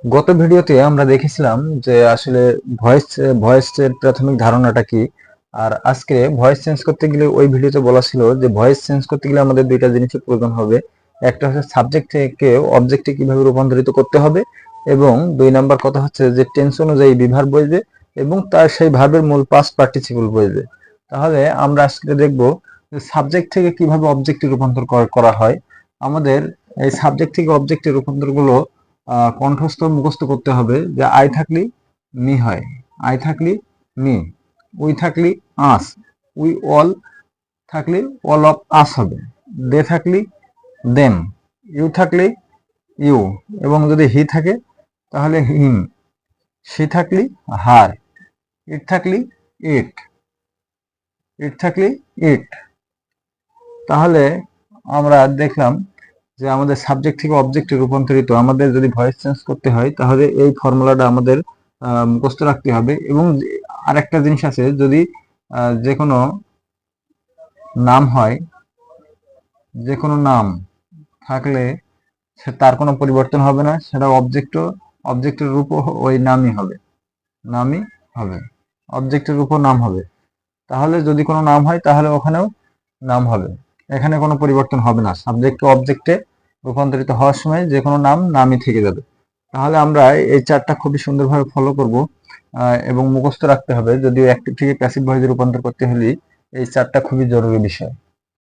গত ভিডিওতে আমরা দেখেছিলাম যে আসলে ভয়েসের প্রাথমিক ধারণাটা কি। আর আজকে ভয়েস চেঞ্জ করতে গেলে ওই ভিডিওতে বলা ছিল যে ভয়েস চেঞ্জ করতে গেলে আমাদের দুইটা জিনিসের প্রয়োজন হবে। একটা হচ্ছে সাবজেক্ট থেকে অবজেক্টে কিভাবে রূপান্তরিত করতে হবে, এবং দুই নাম্বার কথা হচ্ছে যে টেন্স অনুযায়ী বিভার বসবে এবং তার সেই ভার্বের মূল পাস্ট পার্টিসিপল বসবে। তাহলে আমরা আজকে দেখব যে সাবজেক্ট থেকে কিভাবে অবজেক্টে রূপান্তর করা হয়। আমাদের এই সাবজেক্ট থেকে অবজেক্টে রূপান্তরগুলো কণ্ঠস্থ মুখস্থ করতে হবে। যে আই থাকলি মি হয়, আই থাকলি মি, উই থাকলি আস, উই অল থাকলি অল অফ আস হবে, দে থাকলি দেম, ইউ থাকলি ইউ, এবং যদি হি থাকে তাহলে হিম, সি থাকলি হার, ইট থাকলি ইট, ইট থাকলি ইট। তাহলে আমরা দেখলাম যে আমাদের সাবজেক্ট থেকে অবজেক্টে রূপান্তরিত আমাদের যদি ভয়েস চেঞ্জ করতে হয় তাহলে এই ফর্মুলাটা আমাদের মুখস্থ রাখতে হবে। এবং আরেকটা জিনিস আছে, যদি যে কোনো নাম হয়, যে কোনো নাম থাকলে তার কোনো পরিবর্তন হবে না, সেটা অবজেক্টের রূপও ওই নামই হবে, নামই হবে, অবজেক্টের রূপও নাম হবে। তাহলে যদি কোনো নাম হয় তাহলে ওখানেও নাম হবে, এখানে কোনো পরিবর্তন হবে না। সাবজেক্ট অবজেক্টে রূপান্তরিত হওয়ার সময় যে কোনো নাম নামই থেকে যাবে। তাহলে আমরা এই চারটা খুবই সুন্দরভাবে ফলো করব এবং মুখস্থ রাখতে হবে। যদিও অ্যাক্টিভ থেকে প্যাসিভ ভয়েসে রূপান্তর করতে হলে এই চারটা খুবই জরুরি বিষয়।